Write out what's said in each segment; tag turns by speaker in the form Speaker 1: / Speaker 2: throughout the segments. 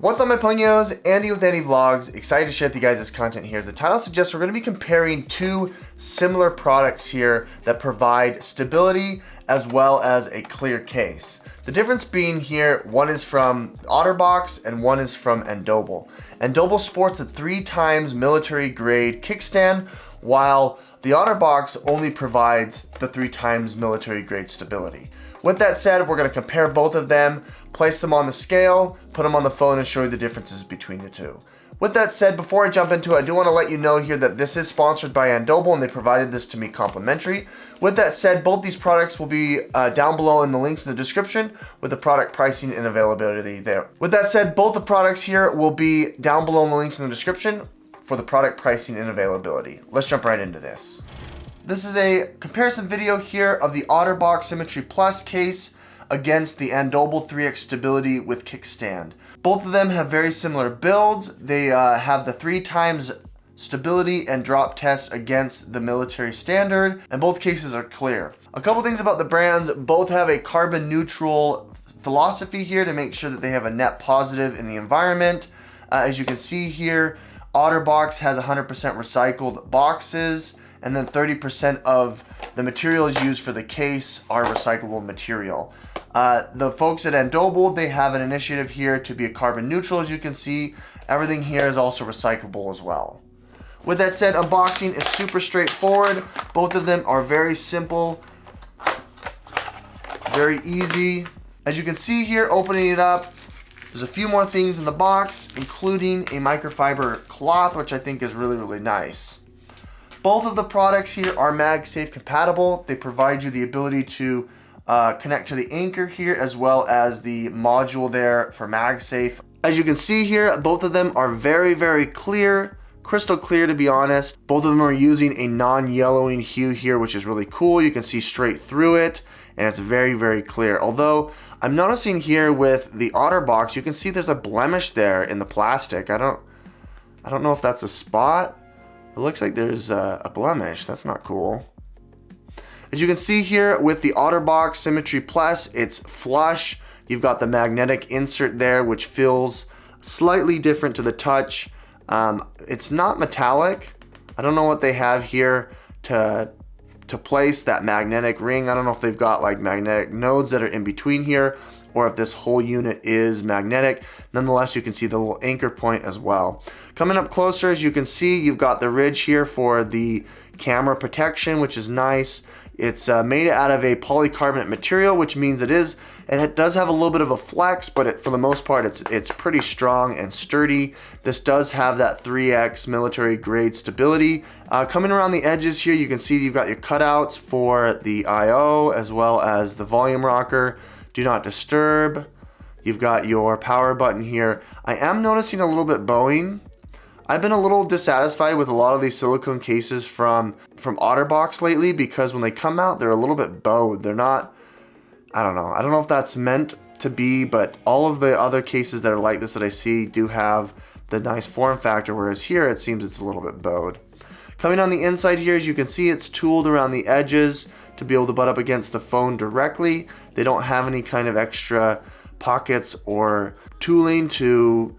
Speaker 1: What's up my ponios, Andy with Andy Vlogs, excited to share with you guys this content here. As the title suggests, we're going to be comparing two similar products here that provide stability as well as a clear case. The difference being here, one is from Otterbox and one is from Andobil. Andobil sports a 3x military grade kickstand, while the Otterbox only provides the 3x military grade stability. With that said, we're going to compare both of them, place them on the scale, put them on the phone, and show you the differences between the two. With that said, before I jump into it, I do want to let you know here that this is sponsored by Andobil, and they provided this to me complimentary. With that said, both these products will be down below in the links in the description with the product pricing and availability there. With that said, both the products here will be down below in the links in the description for the product pricing and availability. Let's jump right into this. This is a comparison video here of the Otterbox Symmetry Plus case against the Andobil 3X Stability with Kickstand. Both of them have very similar builds. They have the 3x stability and drop test against the military standard, and both cases are clear. A couple things about the brands: both have a carbon neutral philosophy here to make sure that they have a net positive in the environment. As you can see here, Otterbox has 100% recycled boxes, and then 30% of the materials used for the case are recyclable material. The folks at Andobil, they have an initiative here to be a carbon neutral. As you can see, everything here is also recyclable as well. With that said, unboxing is super straightforward. Both of them are very simple, very easy. As you can see here, opening it up, there's a few more things in the box, including a microfiber cloth, which I think is really, really nice. Both of the products here are MagSafe compatible. They provide you the ability to connect to the anchor here, as well as the module there for MagSafe. As you can see here, both of them are very, very clear, crystal clear to be honest. Both of them are using a non-yellowing hue here, which is really cool. You can see straight through it, and it's very, very clear. Although I'm noticing here with the Otterbox, you can see there's a blemish there in the plastic. I don't know if that's a spot. It looks like there's a blemish. That's not cool. As you can see here with the Otterbox Symmetry Plus, it's flush. You've got the magnetic insert there, which feels slightly different to the touch. It's not metallic. I don't know what they have here to place that magnetic ring. I don't know if they've got like magnetic nodes that are in between here, or if this whole unit is magnetic. Nonetheless, you can see the little anchor point as well. Coming up closer, as you can see, you've got the ridge here for the camera protection, which is nice. It's made out of a polycarbonate material, which means it does have a little bit of a flex, but for the most part, it's pretty strong and sturdy. This does have that 3X military grade stability. Coming around the edges here, you can see you've got your cutouts for the I/O as well as the volume rocker. Do not disturb. You've got your power button here. I am noticing a little bit bowing. I've been a little dissatisfied with a lot of these silicone cases from Otterbox lately, because when they come out, they're a little bit bowed. They're not, I don't know if that's meant to be, but all of the other cases that are like this that I see do have the nice form factor, whereas here it seems it's a little bit bowed. Coming on the inside here, as you can see, it's tooled around the edges to be able to butt up against the phone directly. They don't have any kind of extra pockets or tooling to,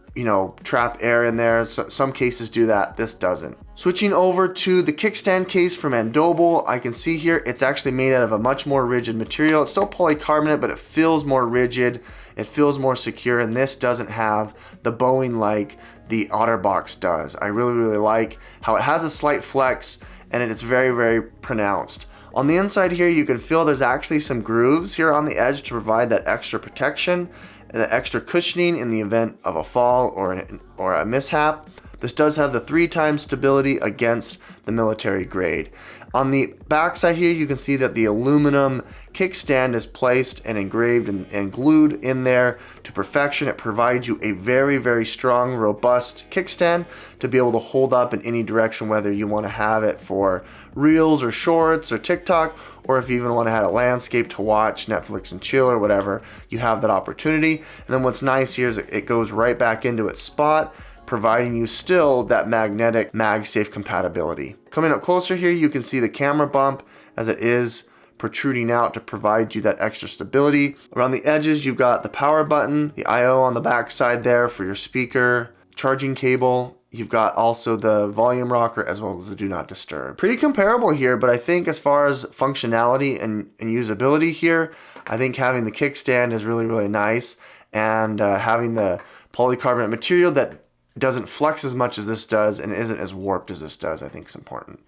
Speaker 1: trap air in there. So some cases do that, this doesn't. Switching over to the kickstand case from Andobil, I can see here it's actually made out of a much more rigid material. It's still polycarbonate, but it feels more rigid. It feels more secure, and this doesn't have the bowing like the Otterbox does. I really, really like how it has a slight flex, and it's very, very pronounced. On the inside here, you can feel there's actually some grooves here on the edge to provide that extra protection and that extra cushioning in the event of a fall or a mishap. This does have the 3x stability against the military grade. On the back side here, you can see that the aluminum kickstand is placed and engraved and glued in there to perfection. It provides you a very, very strong, robust kickstand to be able to hold up in any direction, whether you want to have it for reels or shorts or TikTok, or if you even want to have a landscape to watch Netflix and chill or whatever, you have that opportunity. And then what's nice here is it goes right back into its spot, providing you still that magnetic MagSafe compatibility. Coming up closer here, you can see the camera bump as it is protruding out to provide you that extra stability. Around the edges, you've got the power button, the I/O on the back side there for your speaker, charging cable. You've got also the volume rocker as well as the do not disturb. Pretty comparable here, but I think as far as functionality and usability here, I think having the kickstand is really, really nice, and having the polycarbonate material that doesn't flex as much as this does and isn't as warped as this does, I think is important.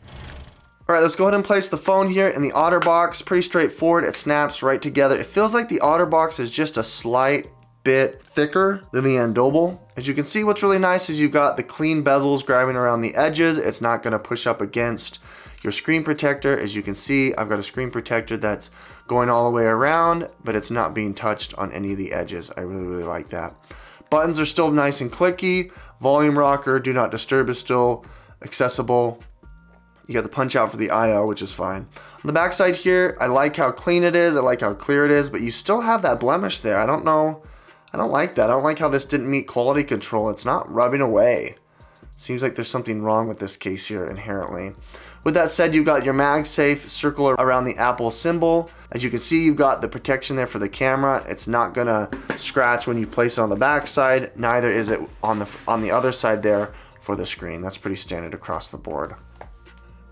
Speaker 1: All right, let's go ahead and place the phone here in the Otterbox. Pretty straightforward. It snaps right together. It feels like the Otterbox is just a slight bit thicker than the Andobil. As you can see, what's really nice is you've got the clean bezels grabbing around the edges. It's not going to push up against your screen protector. As you can see, I've got a screen protector that's going all the way around, but it's not being touched on any of the edges. I really, really like that. Buttons are still nice and clicky. Volume rocker, do not disturb is still accessible. You got the punch out for the I/O, which is fine. On the back side here, I like how clean it is. I like how clear it is, but you still have that blemish there. I don't know. I don't like that. I don't like how this didn't meet quality control. It's not rubbing away. Seems like there's something wrong with this case here inherently. With that said, you've got your MagSafe circle around the Apple symbol. As you can see, you've got the protection there for the camera. It's not gonna scratch when you place it on the back side. Neither is it on the other side there for the screen. That's pretty standard across the board.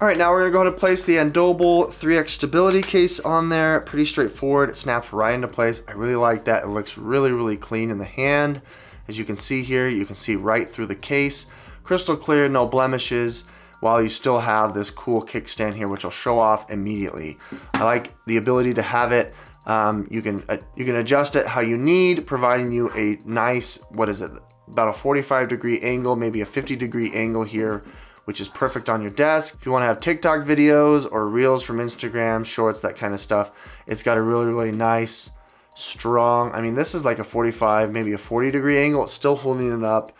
Speaker 1: All right, now we're gonna go ahead and place the Andobil 3X stability case on there. Pretty straightforward. It snaps right into place. I really like that. It looks really, really clean in the hand. As you can see here, you can see right through the case. Crystal clear, no blemishes, while you still have this cool kickstand here, which I'll show off immediately. I like the ability to have it. You can adjust it how you need, providing you a nice, what is it, about a 45-degree angle, maybe a 50-degree angle here, which is perfect on your desk. If you want to have TikTok videos or reels from Instagram, shorts, that kind of stuff, it's got a really, really nice, strong, I mean, this is like a 45, maybe a 40-degree angle. It's still holding it up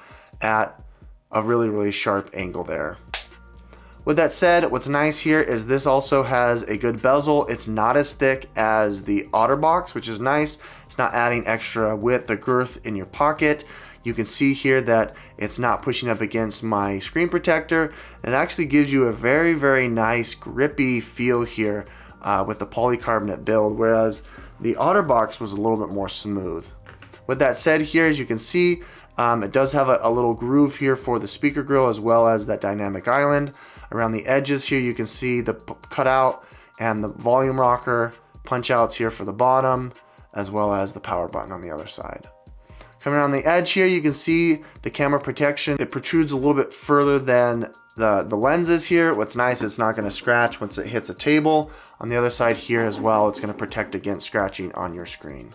Speaker 1: at a really, really sharp angle there. With that said, what's nice here is this also has a good bezel. It's not as thick as the Otterbox, which is nice. It's not adding extra width or girth in your pocket. You can see here that it's not pushing up against my screen protector. It actually gives you a very, very nice grippy feel here with the polycarbonate build, whereas the Otterbox was a little bit more smooth. With that said here, as you can see, it does have a little groove here for the speaker grill as well as that dynamic island. Around the edges here, you can see the cutout and the volume rocker punch outs here for the bottom, as well as the power button on the other side. Coming around the edge here, you can see the camera protection. It protrudes a little bit further than the lenses here. What's nice, it's not gonna scratch once it hits a table. On the other side here as well, it's gonna protect against scratching on your screen.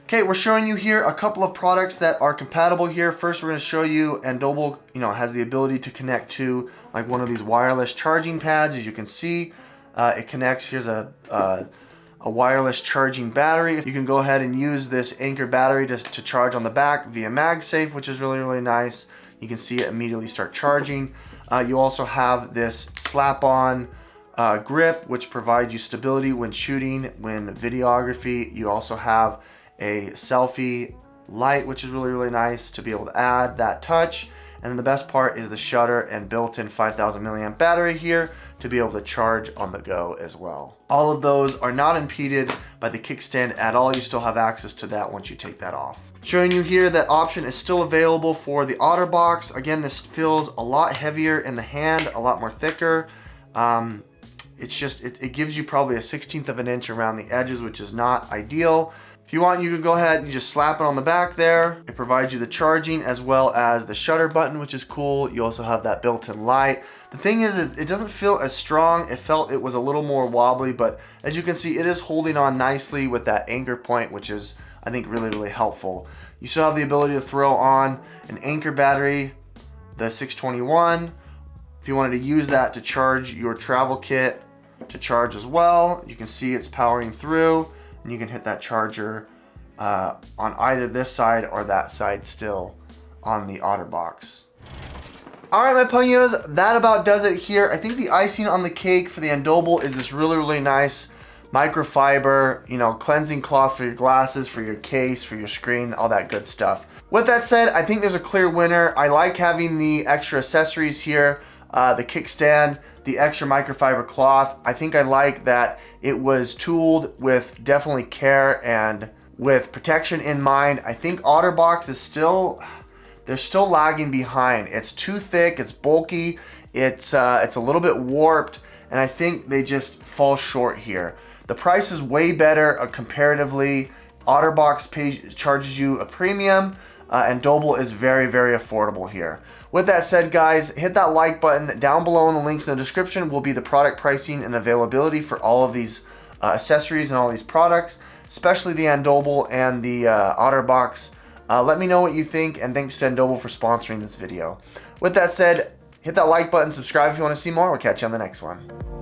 Speaker 1: Okay, we're showing you here a couple of products that are compatible here. First, we're going to show you Andobil, has the ability to connect to like one of these wireless charging pads. As you can see, it connects. Here's a wireless charging battery. You can go ahead and use this Anchor battery to charge on the back via MagSafe, which is really, really nice. You can see it immediately start charging. You also have this slap-on grip, which provides you stability when shooting, when videography. You also have a selfie light, which is really, really nice to be able to add that touch. And then the best part is the shutter and built-in 5,000 milliamp battery here to be able to charge on the go as well. All of those are not impeded by the kickstand at all. You still have access to that once you take that off. Showing you here that option is still available for the Otterbox. Again, this feels a lot heavier in the hand, a lot more thicker. It gives you probably a 1/16 of an inch around the edges, which is not ideal. If you want, you can go ahead and just slap it on the back there. It provides you the charging as well as the shutter button, which is cool. You also have that built-in light. The thing is it doesn't feel as strong. It felt it was a little more wobbly, but as you can see, it is holding on nicely with that anchor point, which is, I think, really, really helpful. You still have the ability to throw on an Anchor battery, the 621. If you wanted to use that to charge your travel kit to charge as well, you can see it's powering through. And you can hit that charger on either this side or that side still on the Otterbox. All right, my ponios, that about does it here. I think the icing on the cake for the Andobil is this really, really nice microfiber, cleansing cloth for your glasses, for your case, for your screen, all that good stuff. With that said, I think there's a clear winner. I like having the extra accessories here. the kickstand, the extra microfiber cloth. I think I like that it was tooled with definitely care and with protection in mind. I think Otterbox is still, they're still lagging behind. It's too thick, it's bulky, it's a little bit warped, and I think they just fall short here. The price is way better comparatively. Otterbox charges you a premium, and Andobil is very, very affordable here. With that said, guys, hit that like button. Down below in the links in the description will be the product pricing and availability for all of these accessories and all these products, especially the Andobil and the Otterbox. Let me know what you think, and thanks to Andobil for sponsoring this video. With that said, hit that like button, subscribe if you want to see more. We'll catch you on the next one.